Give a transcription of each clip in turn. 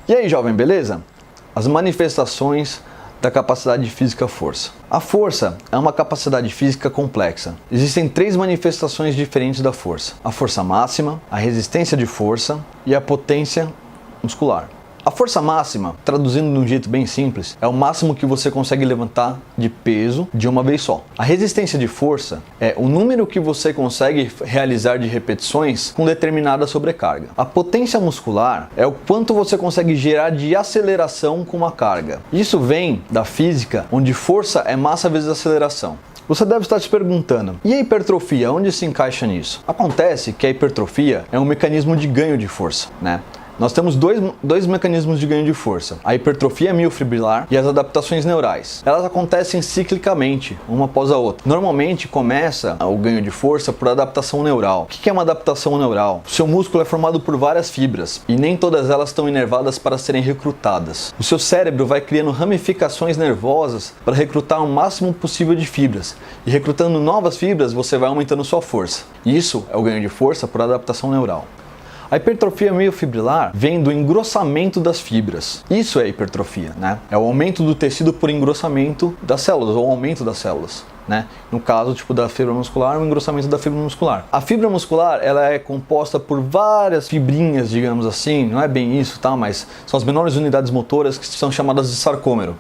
E aí, jovem, beleza? As manifestações da capacidade física força. A força é uma capacidade física complexa. Existem 3 manifestações diferentes da força: a força máxima, a resistência de força e a potência muscular. A força máxima, traduzindo de um jeito bem simples, é o máximo que você consegue levantar de peso de uma vez só. A resistência de força é o número que você consegue realizar de repetições com determinada sobrecarga. A potência muscular é o quanto você consegue gerar de aceleração com uma carga. Isso vem da física, onde força é massa vezes aceleração. Você deve estar se perguntando, e a hipertrofia, onde se encaixa nisso? Acontece que a hipertrofia é um mecanismo de ganho de força, né? Nós temos dois mecanismos de ganho de força: a hipertrofia miofibrilar e as adaptações neurais. Elas acontecem ciclicamente, uma após a outra. Normalmente começa o ganho de força por adaptação neural. O que é uma adaptação neural? O seu músculo é formado por várias fibras e nem todas elas estão inervadas para serem recrutadas. O seu cérebro vai criando ramificações nervosas para recrutar o máximo possível de fibras, e recrutando novas fibras você vai aumentando sua força. Isso é o ganho de força por adaptação neural. A hipertrofia miofibrilar vem do engrossamento das fibras. Isso é hipertrofia, né? É o aumento do tecido por engrossamento das células, ou aumento das células, né? No caso, da fibra muscular, o engrossamento da fibra muscular. A fibra muscular, ela é composta por várias fibrinhas, digamos assim, não é bem isso, tá? Mas são as menores unidades motoras que são chamadas de sarcômero.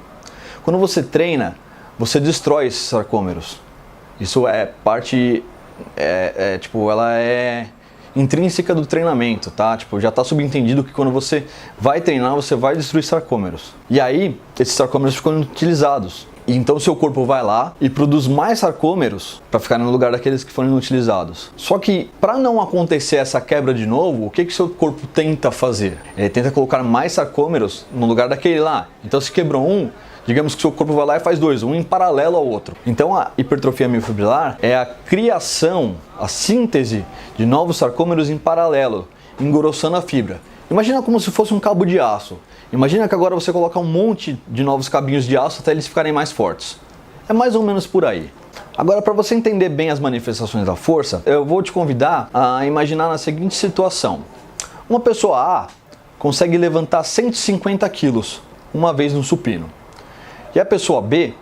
Quando você treina, você destrói esses sarcômeros. Isso é parte, ela é intrínseca do treinamento, tá? Já está subentendido que quando você vai treinar, você vai destruir sarcômeros. E aí, esses sarcômeros ficam inutilizados. E então o seu corpo vai lá e produz mais sarcômeros para ficar no lugar daqueles que foram inutilizados. Só que, para não acontecer essa quebra de novo, o que o seu corpo tenta fazer? Ele tenta colocar mais sarcômeros no lugar daquele lá. Então, se quebrou um, digamos que o seu corpo vai lá e faz 2, um em paralelo ao outro. Então a hipertrofia miofibrilar é a criação, a síntese de novos sarcômeros em paralelo, engrossando a fibra. Imagina como se fosse um cabo de aço. Imagina que agora você coloca um monte de novos cabinhos de aço até eles ficarem mais fortes. É mais ou menos por aí. Agora, para você entender bem as manifestações da força, eu vou te convidar a imaginar na seguinte situação. Uma pessoa A consegue levantar 150 quilos uma vez no supino. E a pessoa B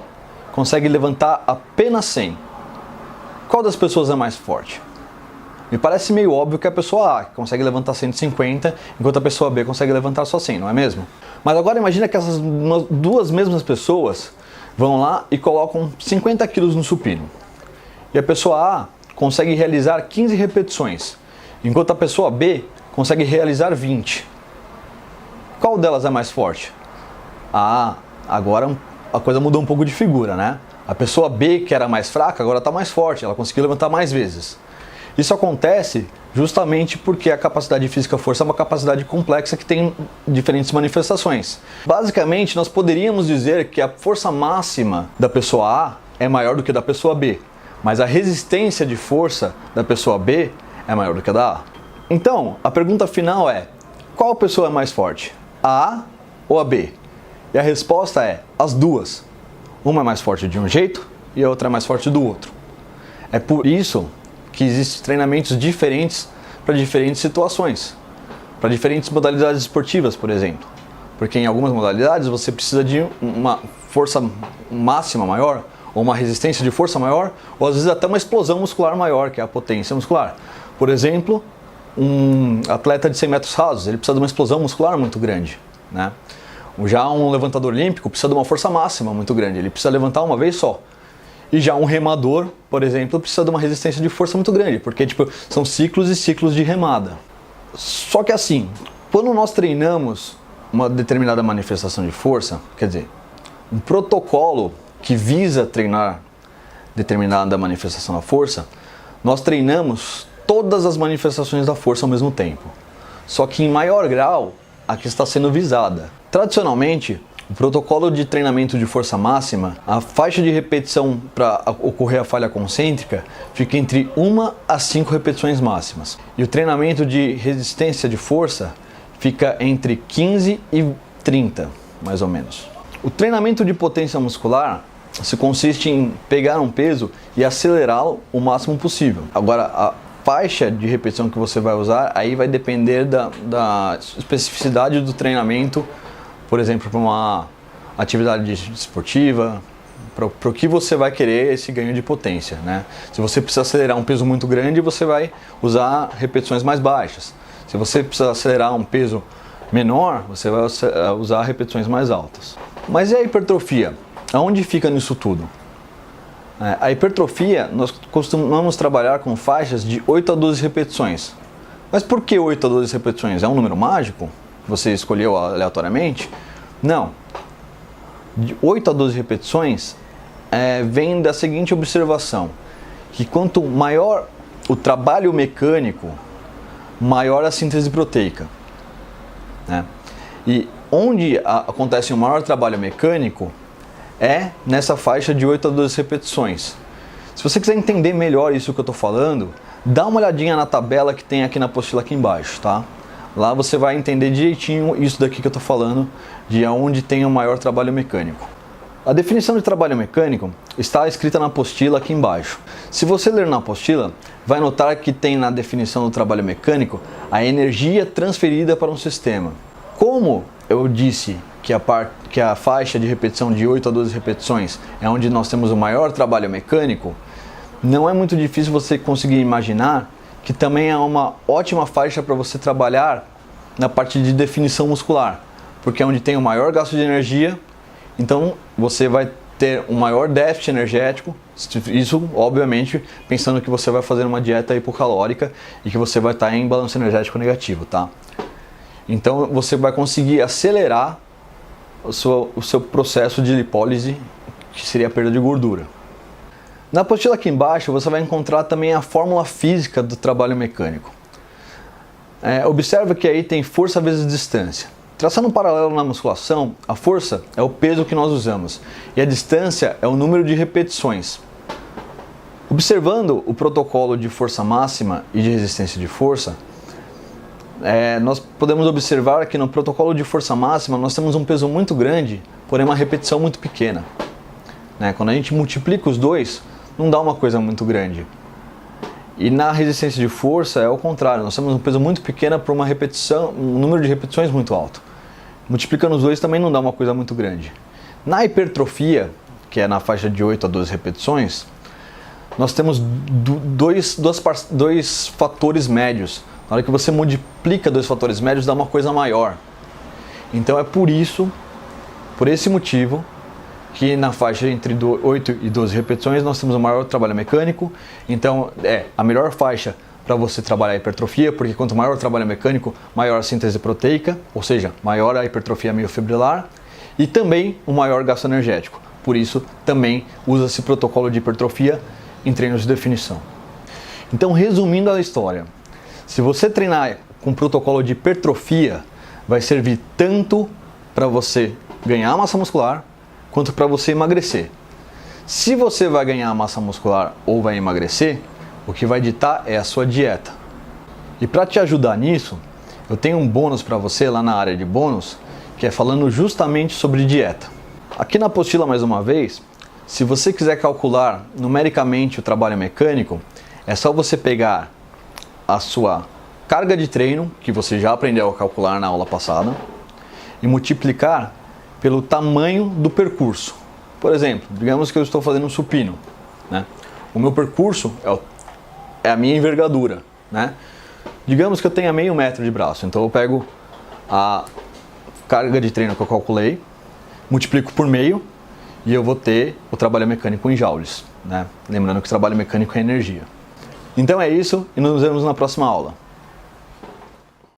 consegue levantar apenas 100. Qual das pessoas é mais forte? Me parece meio óbvio que a pessoa A consegue levantar 150, enquanto a pessoa B consegue levantar só 100, não é mesmo? Mas agora imagina que essas duas mesmas pessoas vão lá e colocam 50 quilos no supino. E a pessoa A consegue realizar 15 repetições, enquanto a pessoa B consegue realizar 20. Qual delas é mais forte? Agora a coisa mudou um pouco de figura, né? A pessoa B, que era mais fraca, agora está mais forte, ela conseguiu levantar mais vezes. Isso acontece justamente porque a capacidade física força é uma capacidade complexa que tem diferentes manifestações. Basicamente, nós poderíamos dizer que a força máxima da pessoa A é maior do que a da pessoa B, mas a resistência de força da pessoa B é maior do que a da A. Então, a pergunta final é: qual pessoa é mais forte? A A ou a B? E a resposta é as duas. Uma é mais forte de um jeito e a outra é mais forte do outro. É por isso que existem treinamentos diferentes para diferentes situações, para diferentes modalidades esportivas, por exemplo. Porque em algumas modalidades você precisa de uma força máxima maior, ou uma resistência de força maior, ou às vezes até uma explosão muscular maior, que é a potência muscular. Por exemplo, um atleta de 100 metros rasos, ele precisa de uma explosão muscular muito grande, né? Já um levantador olímpico precisa de uma força máxima muito grande, ele precisa levantar uma vez só. E já um remador, por exemplo, precisa de uma resistência de força muito grande, porque são ciclos e ciclos de remada. Só que assim, quando nós treinamos uma determinada manifestação de força, quer dizer, um protocolo que visa treinar determinada manifestação da força, nós treinamos todas as manifestações da força ao mesmo tempo. Só que em maior grau, a que está sendo visada. Tradicionalmente, o protocolo de treinamento de força máxima, a faixa de repetição para ocorrer a falha concêntrica fica entre 1 a 5 repetições máximas. E o treinamento de resistência de força fica entre 15 e 30, mais ou menos. O treinamento de potência muscular se consiste em pegar um peso e acelerá-lo o máximo possível. Agora, a faixa de repetição que você vai usar, aí vai depender da especificidade do treinamento, por exemplo, para uma atividade esportiva, para o que você vai querer esse ganho de potência, né? Se você precisa acelerar um peso muito grande, você vai usar repetições mais baixas. Se você precisa acelerar um peso menor, você vai usar repetições mais altas. Mas e a hipertrofia? Aonde fica nisso tudo? A hipertrofia, nós costumamos trabalhar com faixas de 8 a 12 repetições. Mas por que 8 a 12 repetições? É um número mágico? Você escolheu aleatoriamente? Não. De 8 a 12 repetições vem da seguinte observação, que quanto maior o trabalho mecânico, maior a síntese proteica, né? E onde acontece o maior trabalho mecânico é nessa faixa de 8 a 12 repetições. Se você quiser entender melhor isso que eu estou falando, dá uma olhadinha na tabela que tem aqui na apostila aqui embaixo, tá? Lá você vai entender direitinho isso daqui que eu estou falando, de onde tem o maior trabalho mecânico. A definição de trabalho mecânico está escrita na apostila aqui embaixo. Se você ler na apostila, vai notar que tem na definição do trabalho mecânico a energia transferida para um sistema. Como eu disse que a faixa de repetição de 8 a 12 repetições é onde nós temos o maior trabalho mecânico, não é muito difícil você conseguir imaginar que também é uma ótima faixa para você trabalhar na parte de definição muscular, porque é onde tem o maior gasto de energia, então você vai ter um maior déficit energético, isso obviamente pensando que você vai fazer uma dieta hipocalórica e que você vai estar em balanço energético negativo, tá? Então você vai conseguir acelerar o seu processo de lipólise, que seria a perda de gordura. Na apostila aqui embaixo você vai encontrar também a fórmula física do trabalho mecânico. Observa que aí tem força vezes distância. Traçando um paralelo na musculação, a força é o peso que nós usamos e a distância é o número de repetições. Observando o protocolo de força máxima e de resistência de força, nós podemos observar que no protocolo de força máxima nós temos um peso muito grande, porém uma repetição muito pequena. Quando a gente multiplica os dois, não dá uma coisa muito grande. E na resistência de força é o contrário, nós temos um peso muito pequeno para uma repetição, um número de repetições muito alto. Multiplicando os dois também não dá uma coisa muito grande. Na hipertrofia, que é na faixa de 8 a 12 repetições, nós temos dois fatores médios. Na hora que você multiplica dois fatores médios, dá uma coisa maior. Então é por esse motivo, que na faixa entre 8 e 12 repetições nós temos o maior trabalho mecânico. Então a melhor faixa para você trabalhar a hipertrofia, porque quanto maior o trabalho mecânico, maior a síntese proteica, ou seja, maior a hipertrofia miofibrilar e também o maior gasto energético. Por isso também usa-se protocolo de hipertrofia em treinos de definição. Então, resumindo a história, se você treinar com protocolo de hipertrofia, vai servir tanto para você ganhar massa muscular quanto para você emagrecer. Se você vai ganhar massa muscular ou vai emagrecer, o que vai ditar é a sua dieta. E para te ajudar nisso, eu tenho um bônus para você lá na área de bônus, que é falando justamente sobre dieta. Aqui na apostila, mais uma vez, se você quiser calcular numericamente o trabalho mecânico, é só você pegar a sua carga de treino, que você já aprendeu a calcular na aula passada, e multiplicar pelo tamanho do percurso. Por exemplo, digamos que eu estou fazendo um supino, O meu percurso é a minha envergadura, Digamos que eu tenha meio metro de braço, então eu pego a carga de treino que eu calculei, multiplico por meio e eu vou ter o trabalho mecânico em joules, Lembrando que o trabalho mecânico é energia. Então é isso e nos vemos na próxima aula.